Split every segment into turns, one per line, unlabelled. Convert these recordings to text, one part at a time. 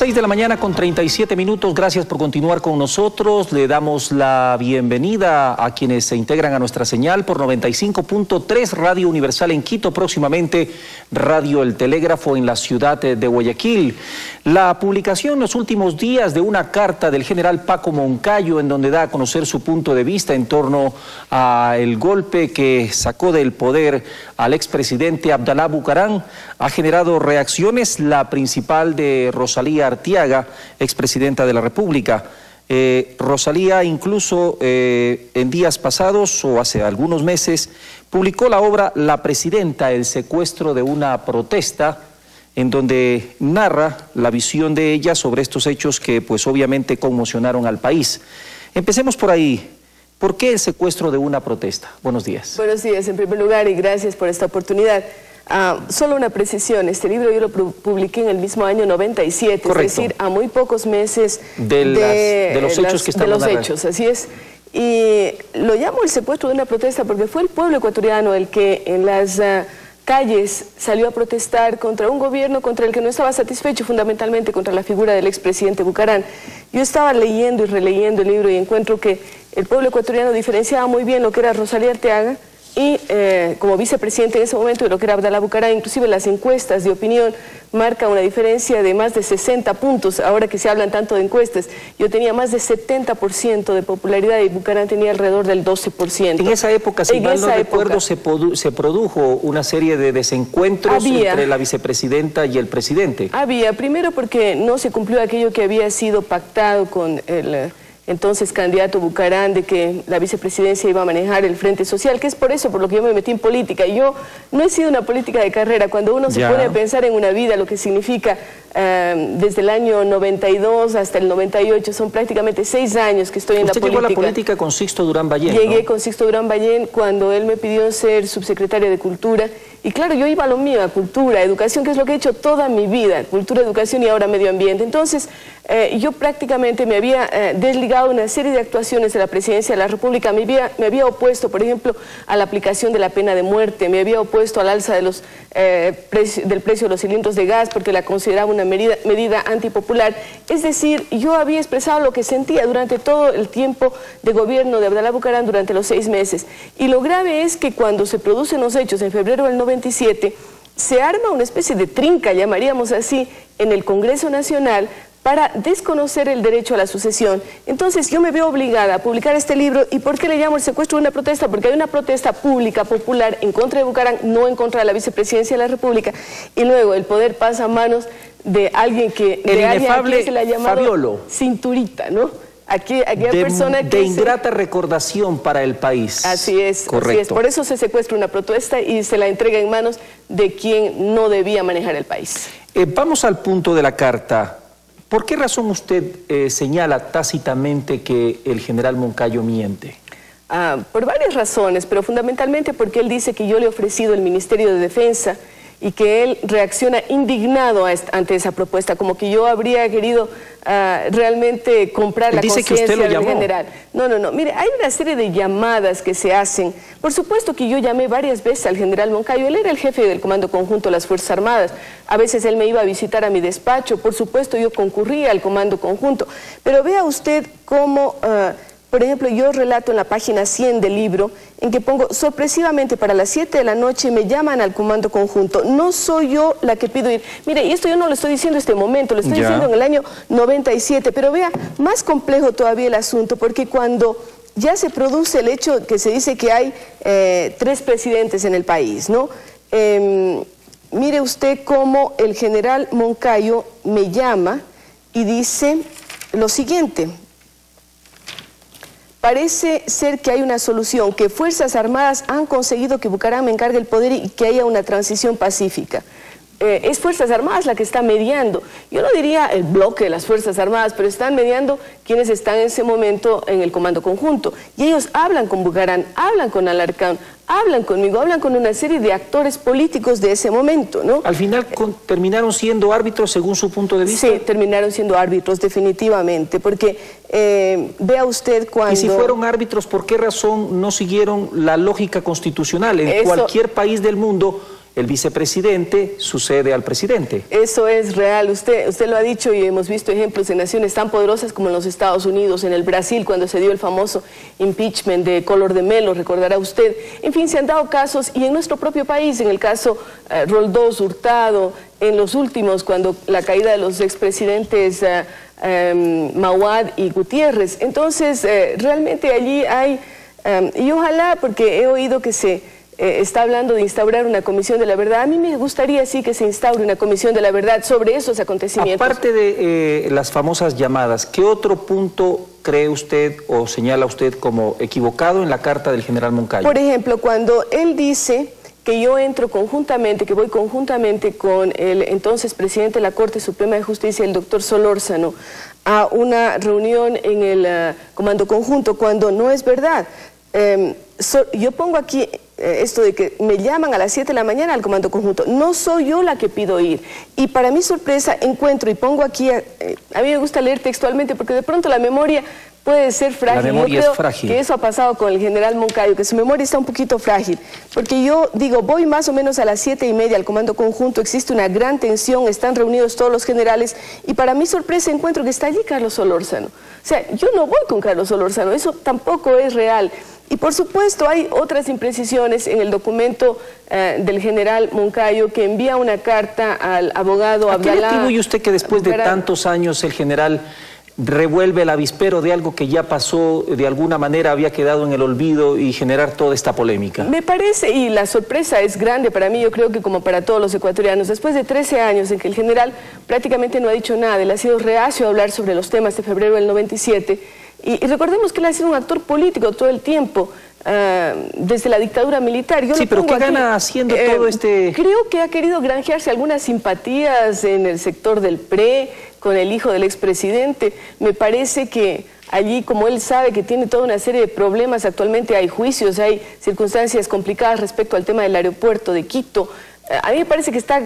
6 de la mañana con 37 minutos. Gracias por continuar con nosotros. Le damos la bienvenida a quienes se integran a nuestra señal por 95.3 Radio Universal en Quito, próximamente Radio El Telégrafo en la ciudad de Guayaquil. La publicación en los últimos días de una carta del general Paco Moncayo en donde da a conocer su punto de vista en torno al golpe que sacó del poder al expresidente Abdalá Bucaram ha generado reacciones, la principal de Rosalía Arteaga, expresidenta de la República. Rosalía incluso en días pasados o hace algunos meses publicó la obra La Presidenta, el secuestro de una protesta, en donde narra la visión de ella sobre estos hechos que pues obviamente conmocionaron al país. Empecemos por ahí. ¿Por qué el secuestro de una protesta? Buenos días.
Buenos días en primer lugar y gracias por esta oportunidad. Solo una precisión, este libro yo lo publiqué en el mismo año 97, correcto, es decir, a muy pocos meses
de los hechos que están narrando.
De los hechos, así es. Y lo llamo el secuestro de una protesta porque fue el pueblo ecuatoriano el que en las calles salió a protestar contra un gobierno contra el que no estaba satisfecho, fundamentalmente contra la figura del expresidente Bucaram. Yo estaba leyendo y releyendo el libro y encuentro que el pueblo ecuatoriano diferenciaba muy bien lo que era Rosalía Arteaga y como vicepresidente en ese momento de lo que era Abdalá Bucaram. Inclusive las encuestas de opinión marcan una diferencia de más de 60 puntos, ahora que se hablan tanto de encuestas. Yo tenía más de 70% de popularidad y Bucaram tenía alrededor del 12%.
En esa época, si mal no recuerdo, se produjo una serie de desencuentros entre la vicepresidenta y el presidente.
Primero porque no se cumplió aquello que había sido pactado con el entonces candidato Bucaram, de que la vicepresidencia iba a manejar el Frente Social, que es por eso por lo que yo me metí en política. Yo no he sido una política de carrera. Cuando uno se pone a pensar en una vida, lo que significa desde el año 92 hasta el 98, son prácticamente 6 años que estoy en la política.
¿Usted llegó a la política con Sixto Durán Ballén?
Llegué con Sixto Durán Ballén cuando él me pidió ser subsecretaria de Cultura. Y claro, yo iba a lo mío, a cultura, educación, que es lo que he hecho toda mi vida, cultura, educación y ahora medio ambiente. Entonces, yo prácticamente me había desligado una serie de actuaciones de la presidencia de la República. Me había opuesto, por ejemplo, a la aplicación de la pena de muerte, me había opuesto al alza de del precio de los cilindros de gas porque la consideraba una medida antipopular. Es decir, yo había expresado lo que sentía durante todo el tiempo de gobierno de Abdalá Bucaram durante los 6 meses. Y lo grave es que cuando se producen los hechos en febrero del 97, se arma una especie de trinca, llamaríamos así, en el Congreso Nacional para desconocer el derecho a la sucesión. Entonces yo me veo obligada a publicar este libro. ¿Y por qué le llamo el secuestro de una protesta? Porque hay una protesta pública, popular, en contra de Bucaram, no en contra de la vicepresidencia de la República, y luego el poder pasa a manos de alguien que
el inefable
se le ha llamado
Fabiolo,
cinturita, ¿no? Aquella persona que
de ingrata recordación para el país.
Así es,
correcto.
Así es. Por eso se secuestra una protesta y se la entrega en manos de quien no debía manejar el país.
Vamos al punto de la carta. ¿Por qué razón usted señala tácitamente que el general Moncayo miente?
Por varias razones, pero fundamentalmente porque él dice que yo le he ofrecido el Ministerio de Defensa y que él reacciona indignado ante esa propuesta, como que yo habría querido realmente comprar la conciencia del general. No. Mire, hay una serie de llamadas que se hacen. Por supuesto que yo llamé varias veces al general Moncayo. Él era el jefe del Comando Conjunto de las Fuerzas Armadas. A veces él me iba a visitar a mi despacho. Por supuesto, yo concurría al Comando Conjunto. Pero vea usted cómo... por ejemplo, yo relato en la página 100 del libro, en que pongo, sorpresivamente para las 7 de la noche me llaman al Comando Conjunto. No soy yo la que pido ir. Mire, y esto yo no lo estoy diciendo en este momento, lo estoy diciendo en el año 97. Pero vea, más complejo todavía el asunto, porque cuando ya se produce el hecho que se dice que hay 3 presidentes en el país, ¿no? Mire usted cómo el general Moncayo me llama y dice lo siguiente: parece ser que hay una solución, que Fuerzas Armadas han conseguido que Bucaram encargue el poder y que haya una transición pacífica. Es Fuerzas Armadas la que está mediando. Yo no diría el bloque de las Fuerzas Armadas, pero están mediando quienes están en ese momento en el Comando Conjunto. Y ellos hablan con Bucaram, hablan con Alarcón, hablan conmigo, hablan con una serie de actores políticos de ese momento, ¿no?
Al final terminaron siendo árbitros según su punto de vista.
Sí, terminaron siendo árbitros definitivamente, porque vea usted cuando...
Y si fueron árbitros, ¿por qué razón no siguieron la lógica constitucional? En cualquier país del mundo el vicepresidente sucede al presidente.
Eso es real, usted lo ha dicho y hemos visto ejemplos de naciones tan poderosas como en los Estados Unidos, en el Brasil, cuando se dio el famoso impeachment de Collor de Mello, recordará usted. En fin, se han dado casos, y en nuestro propio país, en el caso Roldós, Hurtado, en los últimos, cuando la caída de los expresidentes Mauad y Gutiérrez. Entonces, realmente allí hay, y ojalá, porque he oído que se está hablando de instaurar una comisión de la verdad. A mí me gustaría sí que se instaure una comisión de la verdad sobre esos acontecimientos.
Aparte de las famosas llamadas, ¿qué otro punto cree usted o señala usted como equivocado en la carta del general Moncayo?
Por ejemplo, cuando él dice que yo entro conjuntamente, que voy conjuntamente con el entonces presidente de la Corte Suprema de Justicia, el doctor Solórzano, a una reunión en el Comando Conjunto, cuando no es verdad. Yo pongo aquí esto de que me llaman a las 7 de la mañana al Comando Conjunto. No soy yo la que pido ir. Y para mi sorpresa encuentro, y pongo aquí, a mí me gusta leer textualmente porque de pronto la memoria puede ser frágil.
La memoria es frágil.
Que eso ha pasado con el general Moncayo, que su memoria está un poquito frágil. Porque yo digo, voy más o menos a las 7:30 al Comando Conjunto, existe una gran tensión, están reunidos todos los generales, y para mi sorpresa encuentro que está allí Carlos Solórzano. O sea, yo no voy con Carlos Solórzano, eso tampoco es real. Y por supuesto hay otras imprecisiones en el documento del general Moncayo, que envía una carta al abogado Abdalá.
¿A qué le atribuye usted que después de tantos años el general revuelve el avispero de algo que ya pasó, de alguna manera había quedado en el olvido, y generar toda esta polémica?
Me parece, y la sorpresa es grande para mí, yo creo que como para todos los ecuatorianos, después de 13 años en que el general prácticamente no ha dicho nada, él ha sido reacio a hablar sobre los temas de febrero del 97, y recordemos que él ha sido un actor político todo el tiempo, desde la dictadura militar.
Sí, pero ¿qué gana haciendo todo este...?
Creo que ha querido granjearse algunas simpatías en el sector del PRE, con el hijo del expresidente. Me parece que allí, como él sabe que tiene toda una serie de problemas, actualmente hay juicios, hay circunstancias complicadas respecto al tema del aeropuerto de Quito. A mí me parece que está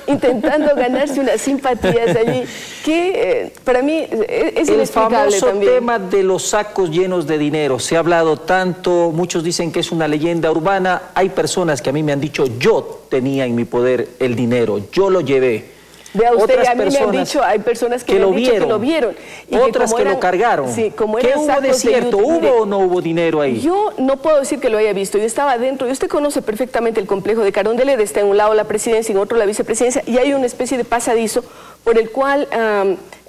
intentando ganarse unas simpatías allí, que para mí es inexplicable.
El famoso tema de los sacos llenos de dinero, se ha hablado tanto, muchos dicen que es una leyenda urbana. Hay personas que a mí me han dicho, yo tenía en mi poder el dinero, yo lo llevé.
Vea usted, a mí me han dicho, hay personas que me han dicho que lo vieron.
Y otras que lo cargaron.
Sí, como
¿Qué hubo de cierto? ¿Hubo o no hubo dinero ahí?
Yo no puedo decir que lo haya visto. Yo estaba adentro, y usted conoce perfectamente el complejo de Carondelet. Está en un lado la presidencia y en otro la vicepresidencia, y hay una especie de pasadizo por el cual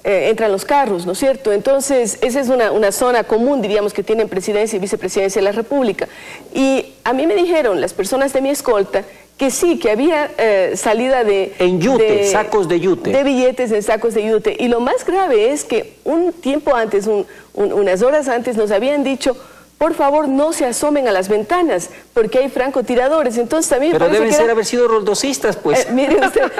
entran los carros, ¿no es cierto? Entonces, esa es una zona común, diríamos, que tienen presidencia y vicepresidencia de la República. Y a mí me dijeron las personas de mi escolta que sí, que había salida de...
En yute, sacos de yute.
De billetes en sacos de yute. Y lo más grave es que un tiempo antes, unas horas antes, nos habían dicho, por favor, no se asomen a las ventanas, porque hay francotiradores. Entonces, a mí me
Pero
parece
deben haber sido roldosistas, pues.
Mire usted,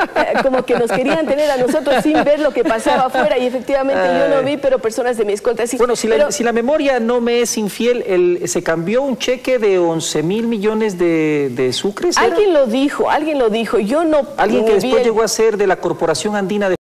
como que nos querían tener a nosotros sin ver lo que pasaba afuera, y efectivamente yo no vi, pero personas de mi escolta sí.
Bueno, si la memoria no me es infiel, se cambió un cheque de 11.000 millones de sucres.
Alguien lo dijo, yo no...
Alguien que después llegó a ser de la Corporación Andina de